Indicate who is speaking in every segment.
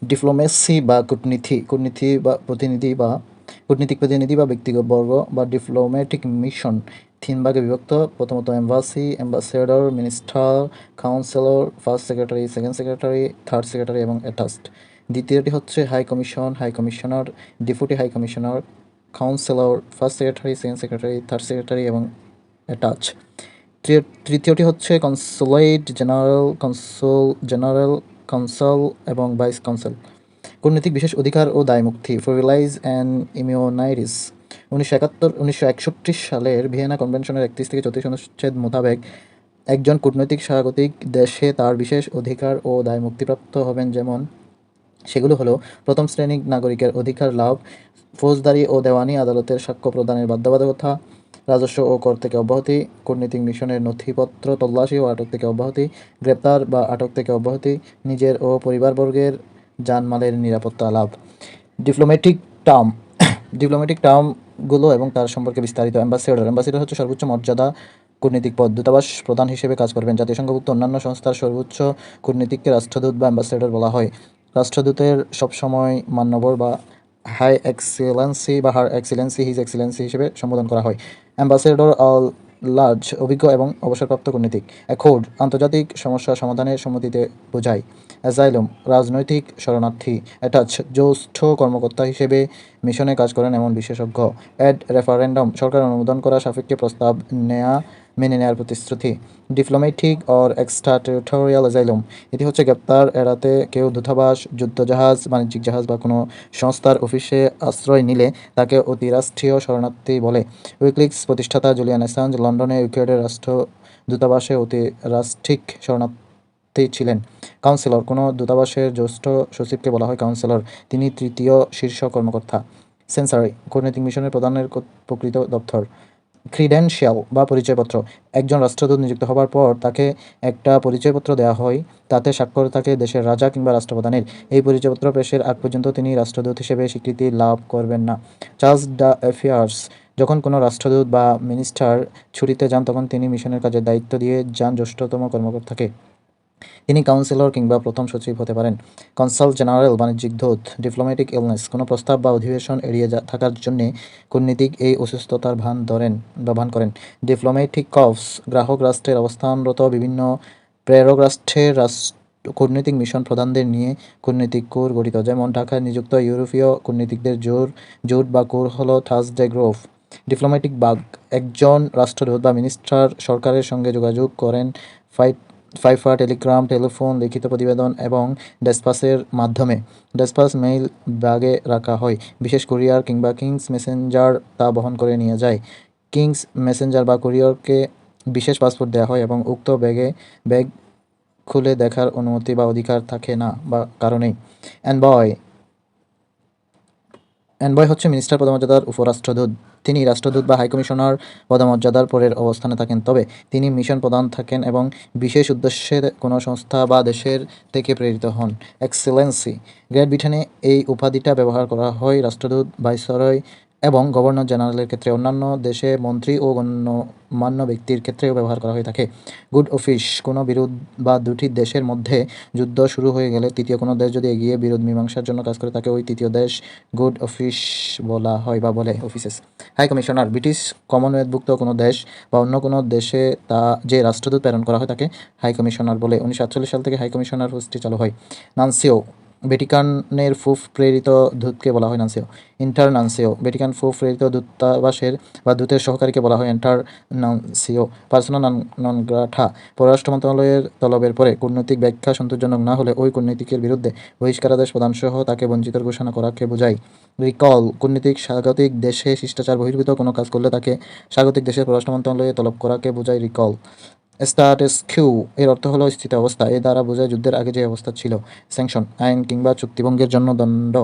Speaker 1: Diplomacy বা কূটনীতিক প্রতিনিধি বা ব্যক্তিগত বর্গ বা ডিপ্লোম্যাটিক মিশন 3 ভাগে বিভক্ত। প্রথমত embassy, ambassador, minister, counsellor, first secretary, second secretary, third secretary এবং অ্যাটাচড। দ্বিতীয়টি হচ্ছে high commission, high commissioner, deputy high commissioner, counsellor, first secretary, second secretary, third secretary এবং অ্যাটাচ। তৃতীয়টি হচ্ছে কনসুলেট জেনারেল, কনসাল এবং ভাইস কনসাল। কূটনৈতিক বিশেষ অধিকার ও দায়মুক্তি, প্রিভিলেজ অ্যান্ড ইমিউনাইটিস। 1961 সালের ভিয়েনা কনভেনশনের 31 থেকে 34 অনুচ্ছেদ মোতাবেক একজন কূটনৈতিক স্বাগতিক দেশে তার বিশেষ অধিকার ও দায়মুক্তিপ্রাপ্ত হবেন, যেমন সেগুলো হলো: প্রথম শ্রেণীর নাগরিকের অধিকার লাভ, ফৌজদারি ও দেওয়ানি আদালতের সাক্ষ্য প্রদানের বাধ্যবাধকতা, রাজস্ব ও কর থেকে অব্যাহতি, কূটনৈতিক মিশনের নথিপত্র তল্লাশি ও আটক থেকে অব্যাহতি, গ্রেপ্তার বা আটক থেকে অব্যাহতি, নিজের ও পরিবারবর্গের জানমালের নিরাপত্তা লাভ। ডিপ্লোম্যাটিক টার্ম ডিপ্লোম্যাটিক টার্মগুলো এবং তার সম্পর্কে বিস্তারিত। অ্যাম্বাসেডর হচ্ছে সর্বোচ্চ মর্যাদা কূটনৈতিক পদ। দূতাবাস প্রধান হিসেবে কাজ করবেন। জাতিসংঘভুক্ত অন্যান্য সংস্থার সর্বোচ্চ কূটনীতিককে রাষ্ট্রদূত বা অ্যাম্বাসেডর বলা হয়। রাষ্ট্রদূতের সবসময় মান্যবর বা হাই এক্সিলেন্সি বা হার এক্সিলেন্সি, হিজ এক্সিলেন্সি হিসেবে সম্বোধন করা হয়। অ্যাম্বাসেডর অল লার্জ, অভিজ্ঞ এবং অবসরপ্রাপ্ত কূটনীতিক। অ্যাকর্ড, আন্তর্জাতিক সমস্যা সমাধানের সম্মতিতে বোঝায়। অ্যাজাইলম, রাজনৈতিক শরণার্থী। অ্যাটাচ, জ্যেষ্ঠ কর্মকর্তা হিসেবে মিশনে কাজ করেন এমন বিশেষজ্ঞ। অ্যাড রেফারেন্ডাম, সরকার অনুমোদন করা সাপেক্ষে প্রস্তাব মেনে নেওয়ার প্রতিশ্রুতি। ডিপ্লোম্যাটিক অর এক্সট্রাটেরিটোরিয়াল অ্যাজাইলম, এটি হচ্ছে গ্রেপ্তার এড়াতে কেউ দূতাবাস, যুদ্ধজাহাজ, বাণিজ্যিক জাহাজ বা কোনো সংস্থার অফিসে আশ্রয় নিলে তাকে অতিরাষ্ট্রীয় শরণার্থী বলে। উইকিলিক্স প্রতিষ্ঠাতা জুলিয়ান অ্যাসাঞ্জ লন্ডনে ইউকের রাষ্ট্রদূতাবাসে অতিরাষ্ট্রিক শরণার্থী ছিলেন। কাউন্সিলর, কোনো দূতাবাসের জ্যেষ্ঠ সচিবকে বলা হয় কাউন্সিলর, তিনি তৃতীয় শীর্ষ কর্মকর্তা। সেন্সারি, কূটনৈতিক মিশনের প্রধানের প্রকৃত দপ্তর। ক্রিডেনশিয়াল বা পরিচয়পত্র, একজন রাষ্ট্রদূত নিযুক্ত হবার পর তাকে একটা পরিচয়পত্র দেওয়া হয়, তাতে স্বাক্ষর থাকে দেশের রাজা কিংবা রাষ্ট্রপ্রধানের। এই পরিচয়পত্র পেশের আগ পর্যন্ত তিনি রাষ্ট্রদূত হিসেবে স্বীকৃতি লাভ করবেন না। চার্জ d'Affaires, যখন কোনো রাষ্ট্রদূত বা মিনিস্টার ছুটিতে যান তখন তিনি মিশনের কাজের দায়িত্ব দিয়ে যান জ্যেষ্ঠতম কর্মকর্তাকে। তিনি কাউন্সিলর কিংবা প্রথম সচিব হতে পারেন। কনসাল জেনারেল, বাণিজ্যিক দূত। ডিপ্লোম্যাটিক ইলনেস, কোনো প্রস্তাব বা অধিবেশন এড়িয়ে থাকার জন্যে কূটনীতিক এই অসুস্থতার ভান করেন। ডিপ্লোম্যাটিক কর্পস, গ্রাহক রাষ্ট্রের অবস্থানরত বিভিন্ন প্রেরক রাষ্ট্রের কূটনৈতিক মিশন প্রধানদের নিয়ে কূটনৈতিক কোর গঠিত, যেমন ঢাকায় নিযুক্ত ইউরোপীয় কূটনীতিকদের জোট বা কোর হল থার্সডে গ্রুপ। ডিপ্লোম্যাটিক বাগ, একজন রাষ্ট্রদূত বা মিনিস্টার সরকারের সঙ্গে যোগাযোগ করেন ফাইফা, টেলিগ্রাম, টেলিফোন, লিখিত প্রতিবেদন এবং ডেসপাসের মাধ্যমে। ডেসপাস মেইল ব্যাগে রাখা হয়, বিশেষ কুরিয়ার কিংবা কিংস মেসেঞ্জার তা বহন করে নিয়ে যায়। কিংস মেসেঞ্জার বা কুরিয়ারকে বিশেষ পাসপোর্ট দেওয়া হয় এবং উক্ত ব্যাগ খুলে দেখার অনুমতি বা অধিকার থাকে না বা কারণেই। এনভয় হচ্ছে মিনিস্টার পদমর্যাদার উপরাষ্ট্রদূত। তিনি রাষ্ট্রদূত বা হাইকমিশনার পদমর্যাদার পরের অবস্থানে থাকেন, তবে তিনি মিশন প্রধান থাকেন এবং বিশেষ উদ্দেশ্যে কোনো সংস্থা বা দেশের থেকে প্রেরিত হন। এক্সেলেন্সি, গ্রেট ব্রিটেনে এই উপাধিটা ব্যবহার করা হয় রাষ্ট্রদূত, ভাইসরয় এবং গভর্নর জেনারেলের ক্ষেত্রে। অন্যান্য দেশে মন্ত্রী ও গণ্যমান্য ব্যক্তির ক্ষেত্রেও ব্যবহার করা হয়ে থাকে। গুড অফিস, কোনো বিরোধ বা দুটি দেশের মধ্যে যুদ্ধ শুরু হয়ে গেলে তৃতীয় কোনো দেশ যদি এগিয়ে বিরোধ মীমাংসার জন্য কাজ করে তাকে ওই তৃতীয় দেশ গুড অফিস বলা হয় বা বলে অফিসেস। হাই কমিশনার, ব্রিটিশ কমনওয়েলথভুক্ত কোনো দেশ বা অন্য কোনো দেশে যে রাষ্ট্রদূত প্রেরণ করা হয় তাকে হাই কমিশনার বলে। 1948 সাল থেকে হাই কমিশনার পোস্টটি চালু হয়। নানসিও, ভ্যাটিকানের ফুফ প্রেরিত দূতকে বলা হয় নানসিও। ইন্টার নানসিও, ভ্যাটিকান ফুফ প্রেরিত দূতাবাসের বা দূতের সহকারীকে বলা হয় ইন্টার নানসিও। পার্সোনা নন গ্রাটা, পররাষ্ট্র মন্ত্রণালয়ের তলবের পরে কূটনৈতিক ব্যাখ্যা সন্তোষজনক না হলে ওই কূটনীতিকের বিরুদ্ধে বহিষ্কারাদেশ প্রদানসহ তাকে বঞ্চিত ঘোষণা করাকে বোঝায়। রিকল, কূটনীতিক স্বাগতিক দেশে শিষ্টাচার বহির্ভূত কোনো কাজ করলে তাকে স্বাগতিক দেশের পররাষ্ট্র মন্ত্রণালয়ে তলব করাকে বোঝায় রিকল। স্ট্যাটাস কিউ, এর অর্থ হলো স্থিত অবস্থা, এ দ্বারা বোঝায় যুদ্ধের আগে যে অবস্থা ছিল। স্যাংশন, আইন কিংবা চুক্তিভঙ্গের জন্য দণ্ড।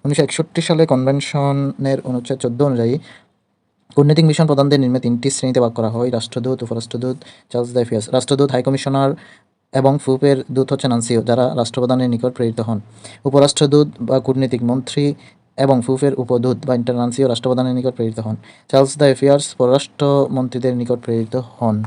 Speaker 1: 1961 সালে কনভেনশনের অনুচ্ছেদ 14 অনুযায়ী কূটনৈতিক মিশন প্রধানদের নিম্নে 3টি শ্রেণীতে ভাগ করা হয়: রাষ্ট্রদূত, উপরাষ্ট্রদূত, চার্জ d'Affaires। রাষ্ট্রদূত, হাইকমিশনার এবং ফুপের দূত হচ্ছে নানসিও, যারা রাষ্ট্রপ্রধানের নিকট প্রেরিত হন। উপরাষ্ট্রদূত বা কূটনীতিক মন্ত্রী এবং ফুপের উপদূত বা ইন্টার নানসিও রাষ্ট্রপ্রধানের নিকট প্রেরিত হন। চার্জ d'Affaires পররাষ্ট্র মন্ত্রীদের নিকট প্রেরিত হন।